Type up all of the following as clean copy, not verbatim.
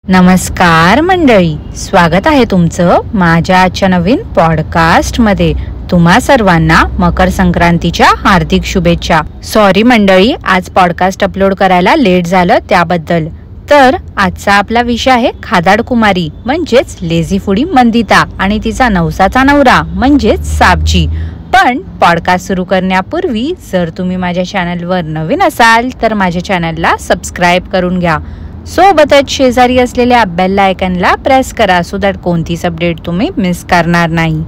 नमस्कार मंडळी, स्वागत आहे तुमचं माझ्या आजच्या नवीन पॉडकास्ट मध्ये। तुम्हा सर्वांना मकर संक्रांतीच्या हार्दिक शुभेच्छा। सॉरी मंडळी, आज पॉडकास्ट अपलोड करायला लेट झालं त्याबद्दल। तर आजचा आपला विषय आहे खादाड कुमारी म्हणजेच लेझी फूडी मंदिता आणि तिचा नवसाचा नवरा म्हणजेच साबजी। पण पॉडकास्ट सुरू करण्यापूर्वी जर तुम्ही माझ्या चॅनलवर नवीन असाल तर माझ्या चॅनलला सबस्क्राईब करून घ्या। सोबतच शेजारी असलेल्या बेल आयकॉनला प्रेस करा सो दॅट कोणतीच अपडेट तुम्ही मिस करणार नाही।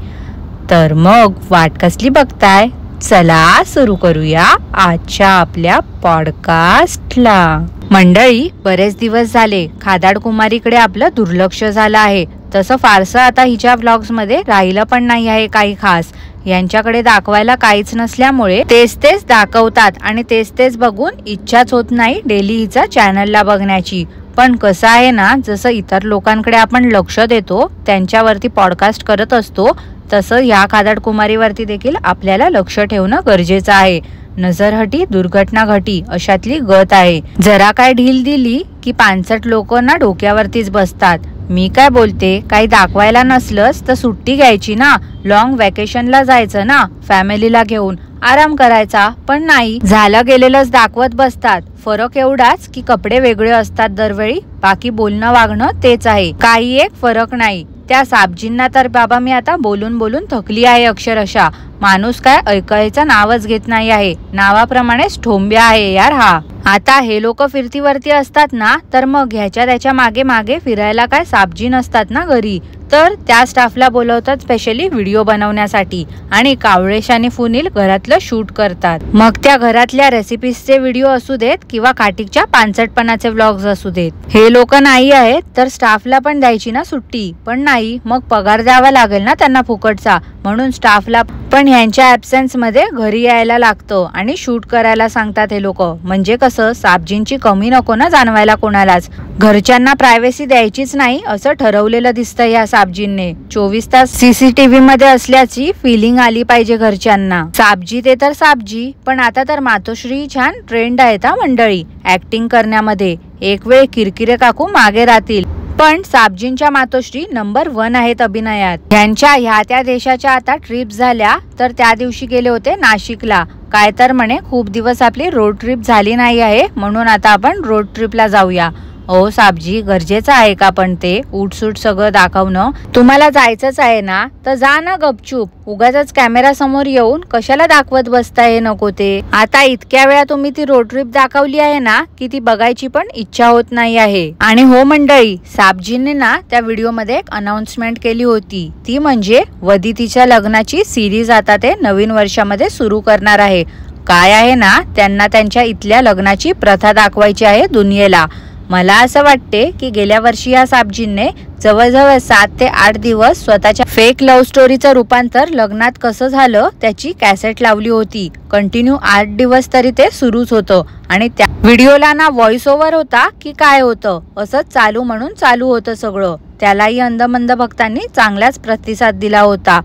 तर मग वाट कसली बघताय, चला सुरू करूया आजच्या आपल्या पॉडकास्टला। मंडळी, बरेच दिवस झाले खादाड कुमारीकडे आपलं दुर्लक्ष झालं आहे। तसं फारसं आता हिच्या व्लॉग्स मध्ये राहिलं पण नाही आहे काही खास। यांच्याकडे दाखवायला काहीच नसल्यामुळे तेच तेच दाखवतात आणि तेच तेच बघून इच्छाच होत नाही डेली हिचा चॅनलला बघण्याची। पण कसं आहे ना, जसं इतर लोकांकडे आपण लक्ष देतो, त्यांच्यावरती पॉडकास्ट करत असतो, तसं ह्या खादाड कुमारीवरती देखील आपल्याला लक्ष ठेवणं गरजेचं आहे। नजरहटी दुर्घटना घटी अशातली गत आहे। जरा काय ढील दिली की 65 लोक ना डोक्यावरतीच बसतात। मी काय बोलते, काही दाखवायला नसलंच तर सुट्टी घ्यायची ना, लॉंग वॅकेशनला जायचं ना, फॅमिलीला घेऊन आराम करायचा। पण नाही, झालं गेलेलंच दाखवत बसतात। फरक एवढाच की कपडे वेगळे असतात दरवेळी, बाकी बोलणं वागणं तेच आहे, काही एक फरक नाही। त्या साबजींना तर बाबा मी आता बोलून बोलून थकली आहे अक्षरशः। माणूस काय ऐकायचं नावच घेत नाही आहे, नावाप्रमाणेच ठोंब्या आहे यार हा। आता हे लोक फिरतीवरती असतात ना, तर मग ह्याच्या त्याच्या मागे मागे फिरायला काय साबजी नसतात ना घरी, तर त्या स्टाफला बोलवतात स्पेशली व्हिडिओ बनवण्यासाठी आणि कावळेशाने फुनील घरातलं शूट करतात। मग त्या घरातल्या रेसिपीजचे व्हिडिओ असू देत किंवा काटिकच्या पानसटपणाचे व्लॉग्स असू देत, हे लोक नाही आहेत तर स्टाफला पण द्यायची ना सुट्टी। पण नाही, मग पगार द्यावा लागेल ना त्यांना फुकटचा, म्हणून स्टाफला पण ह्यांच्या ऍब्सेन्स मध्ये घरी यायला लागतं आणि शूट करायला सांगतात हे लोक। म्हणजे कसं, साबजींची कमी नको ना जाणवायला कोणालाच। घरच्यांना प्रायव्हसी द्यायचीच नाही असं ठरवलेलं दिसतं या साबजींनी। 24 तास सीसीटीव्ही मध्ये असल्याची फिलिंग आली पाहिजे घरच्यांना। साबजी ते तर साबजी, पण आता तर मातोश्री छान ट्रेंड आहेत हा मंडळी ऍक्टिंग करण्यामध्ये। एक वेळ किरकिरे काकू मागे राहतील, पण साबजींच्या मातोश्री नंबर 1 आहेत अभिनयात। ह्यांच्या ह्या त्या देशाच्या आता ट्रिप झाल्या, तर त्या दिवशी गेले होते नाशिकला। काय तर म्हणे खूप दिवस आपली रोड ट्रिप झाली नाही आहे, म्हणून आता आपण रोड ट्रिपला जाऊया। ओ साबजी, गरजेचं आहे का पण ते उठसूट सगळं दाखवणं? तुम्हाला जायचंच आहे ना तर जा ना गपचूप, उगाच कॅमेरा समोर येऊन कशाला दाखवत बसताय हे नको ते। आता इतक्या वेळा तुम्ही ती रोड ट्रिप दाखवली आहे ना की ती बघायची पण इच्छा होत नाही आहे। आणि हो मंडळी, साबजींनी ना त्या व्हिडिओ मध्ये एक अनाउन्समेंट केली होती, ती म्हणजे वदितीच्या लग्नाची सिरीज आता ते नवीन वर्षामध्ये सुरू करणार आहे। काय आहे ना, त्यांना त्यांच्या इथल्या लग्नाची प्रथा दाखवायची आहे दुनियेला। मला असं वाटते की गेल्या वर्षी या साबजींने जवळजवळ 7 ते 8 दिवस स्वतःच्या फेक लव्ह स्टोरीचं रूपांतर लग्नात कसं झालं त्याची कॅसेट लावली होती। कंटिन्यू 8 दिवस तरी ते सुरूच होतं आणि त्या व्हिडिओला ना व्हॉइस ओव्हर होता की काय होतं, असंच चालू म्हणून चालू होतं सगळं। त्यालाही अंधमंद भक्तांनी चांगलाच प्रतिसाद दिला होता।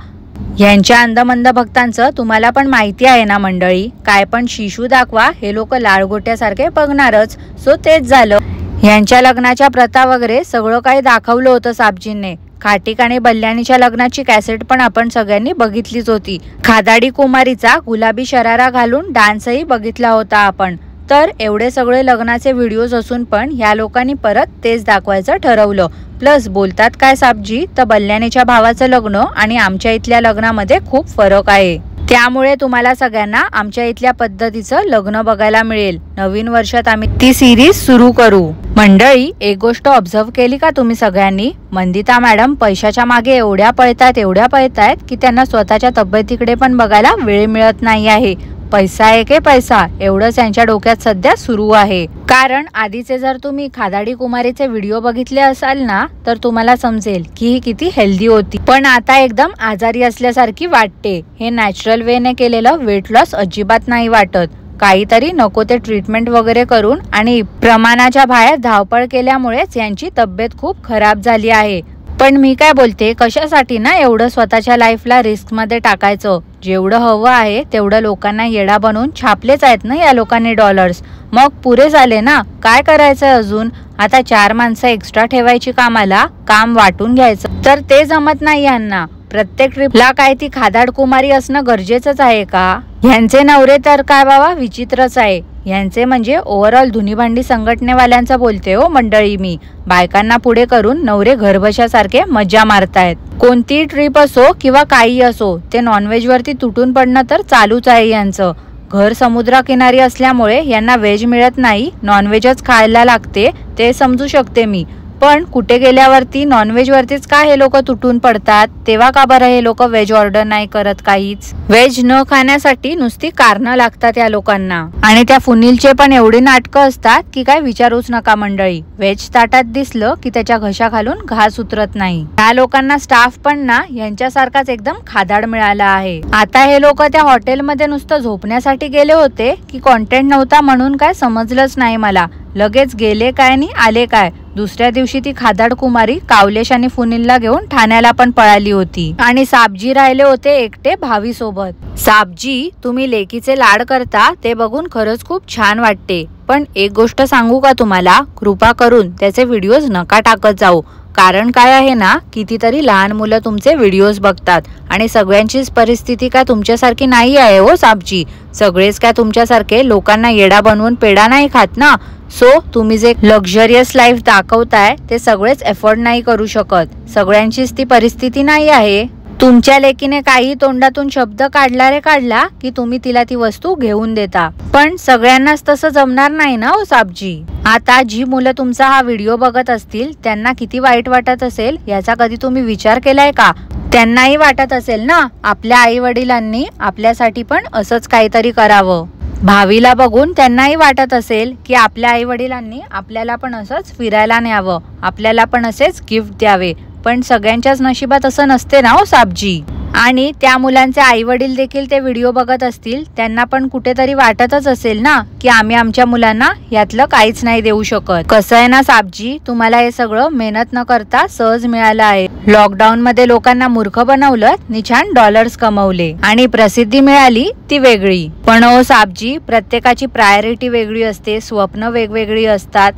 यांच्या अंधमंद भक्तांचं तुम्हाला पण माहिती आहे ना मंडळी, काय पण शिशू दाखवा हे लोक लाळगोट्यासारखे बघणारच। सो तेच झालं, यांच्या लग्नाच्या प्रथा वगैरे सगळं काही दाखवलं होतं साबजींनी। खाटिक आणि बल्याणीच्या लग्नाची कॅसेट पण आपण सगळ्यांनी बघितलीच होती। खादाडी कुमारीचा गुलाबी शरारा घालून डान्सही बघितला होता आपण। तर एवढे सगळे लग्नाचे व्हिडिओज असून पण ह्या लोकांनी परत तेच दाखवायचं ठरवलं। प्लस बोलतात काय साबजी, तर बल्याणीच्या भावाचं लग्न आणि आमच्या इथल्या लग्नामध्ये खूप फरक आहे, त्यामुळे तुम्हाला सगळ्यांना आमच्या इथल्या पद्धतीचं लग्न बघायला मिळेल। नवीन वर्षात आम्ही ती सिरीज सुरू करू। मंडळी, एक गोष्ट ऑब्झर्व केली का तुम्ही सगळ्यांनी? मंदिता मॅडम पैशाच्या मागे एवढ्या पळतायत की त्यांना स्वतःच्या तब्येतीकडे पण बघायला वेळ मिळत नाही आहे। पैसा आहे की पैसा, एवढंच यांच्या डोक्यात सध्या सुरू आहे। कारण आधीचे जर तुम्ही खादाडी कुमारीचे व्हिडिओ बघितले असाल ना तर तुम्हाला समजेल की ही किती हेल्दी होती, पण आता एकदम आजारी असल्यासारखी वाटते। हे नॅचरल वेने केलेलं वेट लॉस अजिबात नाही वाटत। काहीतरी नको ते ट्रीटमेंट वगैरे करून आणि प्रमाणाच्या बाहेर धावपळ केल्यामुळेच यांची तब्येत खूप खराब झाली आहे। पण मी काय बोलते, कशासाठी ना एवढं स्वतःच्या लाईफला रिस्क मध्ये टाकायचं? जेवढं हवं आहे तेवढं लोकांना येडा बनवून छापलेच आहेत ना या लोकांनी डॉलर्स। मग पुरे झाले ना, काय करायचंय अजून? आता 4 माणसं एक्स्ट्रा ठेवायची कामाला, काम वाटून घ्यायचं, तर ते जमत नाही यांना. प्रत्येक ट्रिपला काय ती खादाड कुमारी असणं गरजेचंच आहे का? ह्यांचे नवरे तर काय बाबा विचित्रच आहे. ह्यांचे म्हणजे ओव्हरऑल धुनीभांडी संघटनेवाल्यांचा बोलते हो मंडळी मी. बायकांना पुढे करून नवरे घरबशासारखे मज्जा मारतायत. कोणती ट्रिप असो किंवा काही असो, ते नॉनव्हेज वरती तुटून पडणं तर चालूच आहे यांचं. घर समुद्राकिनारी असल्यामुळे यांना व्हेज मिळत नाही, नॉनव्हेजच खायला लागते, ते समजू शकते मी. पण कुठे गेल्यावरती नॉनव्हेज वरतीच का हे लोक तुटून पडतात? तेव्हा का बरं हे लोक व्हेज ऑर्डर नाही करत काहीच? व्हेज न खाण्यासाठी नुसती कारणं लागतात या लोकांना. आणि त्या फुनीलचे पण एवढी नाटकं असतात की काय विचारूच नका मंडळी. व्हेज ताटात दिसलं की त्याच्या घशाखालून घास उतरत नाही. या लोकांना स्टाफ पण ना यांच्यासारखाच एकदम खादाड मिळाला आहे. आता हे लोक त्या हॉटेलमध्ये नुसतं झोपण्यासाठी गेले होते की कॉन्टेंट नव्हता म्हणून काय समजलंच नाही मला. लगेच गेले काय आणि आले काय? दुसऱ्या दिवशी ती खादाड कुमारी कावलेश आणि फुनीलला घेऊन ठाण्याला पण पळाली होती. आणि साबजी राहिले होते एकटे भावी सोबत. साबजी, तुम्ही लेकीचे लाड करता ते बघून खरंच खूप छान वाटते. पण एक गोष्ट सांगू का तुम्हाला, कृपा करून त्याचे व्हिडिओज नका टाकत जाऊ. कारण काय आहे ना, कितीतरी लहान मुलं तुमचे व्हिडिओज बघतात आणि सगळ्यांचीच परिस्थिती काय तुमच्यासारखी नाही आहे हो साबजी. सगळेच काय तुमच्यासारखे लोकांना येडा बनवून पेडा नाही खात ना. सो तुम्ही जे लक्झरियस लाईफ दाखवताय ते सगळेच एफोर्ड नाही करू शकत. सगळ्यांचीच ती परिस्थिती नाही आहे. तुमच्या लेकीने काही तोंडातून शब्द काढला की तुम्ही तिला ती वस्तू घेऊन देता. पण सगळ्यांनाच तसं जमणार नाही ना हो साबजी. आता जी मुलं तुमचा हा व्हिडिओ बघत असतील त्यांना किती वाईट वाटत असेल याचा कधी तुम्ही विचार केलाय का? त्यांनाही वाटत असेल ना आपल्या आई वडिलांनी आपल्यासाठी पण असंच काहीतरी करावं. भावीला बघून त्यांनाही वाटत असेल की आपल्या आई वडिलांनी आपल्याला पण असंच फिरायला न्यावं, आपल्याला पण असेच गिफ्ट द्यावे. पण सगळ्यांच्याच नशिबात असं नसते ना हो साबजी. आणि त्या मुलांचे आई वडील देखील ते व्हिडिओ बघत असतील, त्यांना पण कुठेतरी वाटतच असेल ना की आम्ही आमच्या मुलांना यातलं काहीच नाही देऊ शकत. कसं आहे ना साबजी, तुम्हाला हे सगळं मेहनत न करता सहज मिळालं आहे. लॉकडाऊन मध्ये लोकांना मूर्ख बनवलं नि छान डॉलर्स कमवले आणि प्रसिद्धी मिळाली ती वेगळी. पण हो साबजी, प्रत्येकाची प्रायोरिटी वेगळी असते, स्वप्न वेगवेगळी असतात.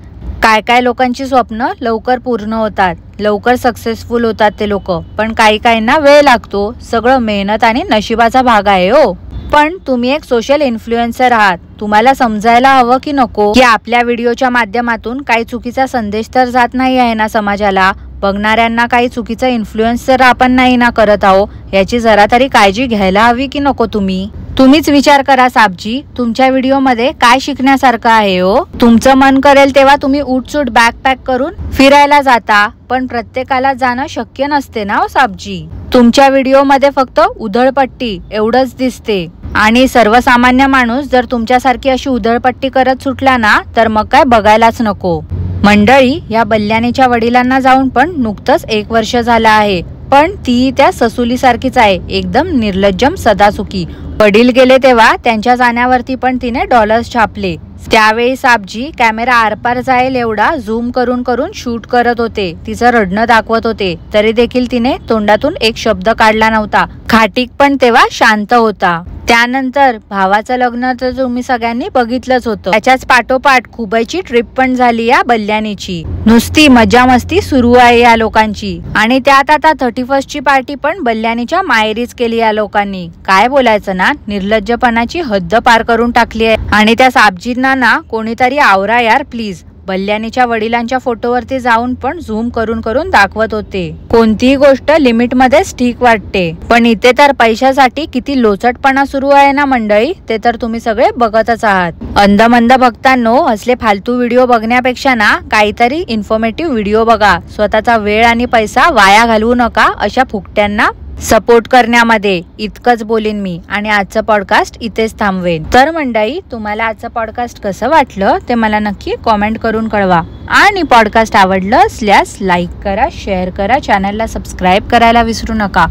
काय काय लोकांची स्वप्न लवकर पूर्ण होतात, लवकर सक्सेसफुल होतात ते लोक. पण काही काहींना वेळ लागतो. सगळं मेहनत आणि नशिबाचा भाग आहे हो. पण तुम्ही एक सोशल इन्फ्लुएन्सर आहात, तुम्हाला समजायला हवं की नको की आपल्या व्हिडिओच्या माध्यमातून काही चुकीचा संदेश तर जात नाही आहे ना समाजाला. बघणाऱ्यांना काही चुकीचा इन्फ्लुएन्स तर आपण नाही ना करत आहो, याची जरा तरी काळजी घ्यायला हवी की नको तुम्ही? तुम्हीच विचार करा साबजी, तुमच्या व्हिडिओ मध्ये काय शिकण्यासारखं आहे हो? तुमचं मन करेल तेव्हा तुम्ही उठसूट बॅकपॅक करून फिरायला जाता, पण प्रत्येकाला जाणं शक्य नसते ना हो साबजी. तुमच्या व्हिडिओ मध्ये फक्त उधळपट्टी एवढंच दिसते आणि सर्वसामान्य माणूस जर तुमच्यासारखी अशी उधळपट्टी करत सुटला ना तर मग काय बघायलाच नको. मंडळी, या बल्ल्यानीच्या वडिलांना जाऊन पण नुकतंच 1 वर्ष झालं आहे, पण ती त्या ससुली सारखीच आहे, एकदम निर्लज्जम सदासुखी. वडील गेले तेव्हा त्यांच्या जाण्यावरती पण तिने डॉलर्स छापले. त्यावेळी साबजी कॅमेरा आरपार जाईल एवढा झूम करून करून शूट करत होते, तिचं रडणं दाखवत होते, तरी देखील तिने तोंडातून एक शब्द काढला नव्हता. खाटीक पण तेव्हा शांत होता. त्यानंतर भावाचं लग्न तर तुम्ही सगळ्यांनी बघितलंच होतं. त्याच्याच पाठोपाठ खुबायची ट्रिप पण झाली या बल्ल्यानीची. नुसती मजा मस्ती सुरू आहे या लोकांची. आणि त्यात आता 31st ची पार्टी पण बल्ल्यानीच्या माहेरीच केली या लोकांनी. काय बोलायचं ना, निर्लज्जपणाची हद्द पार करून टाकली आहे. आणि त्या साबजींना ना कोणीतरी आवरा यार प्लीज. बल्ल्यानीच्या वडिलांच्या फोटोवरती जाऊन पण झूम करून करून दाखवत होते. कोणतीही गोष्ट लिमिट मध्येच ठीक वाटते, पण इथे तर पैशासाठी किती लोचटपणा सुरू आहे ना मंडळी, ते तर तुम्ही सगळे बघतच आहात. अंधमंद भक्तांनो, असले फालतू व्हिडिओ बघण्यापेक्षा ना काहीतरी इन्फॉर्मेटिव्ह व्हिडिओ बघा. स्वतःचा वेळ आणि पैसा वाया घालवू नका अशा फुकट्यांना सपोर्ट करण्यामध्ये. इतकंच बोलीन मी आणि आजचं पॉडकास्ट इथेच थांबवेन. तर मंडळी, तुम्हाला आजचं पॉडकास्ट कसं वाटलं ते मला नक्की कॉमेंट करून कळवा. आणि पॉडकास्ट आवडलं असल्यास लाईक करा, शेअर करा, चॅनलला सबस्क्राईब करायला विसरू नका.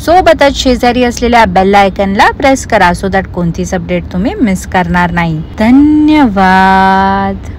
सोबतच शेजारी असलेल्या बेल आयकनला प्रेस करा सो दॅट कोणतीच अपडेट तुम्ही मिस करणार नाही. धन्यवाद.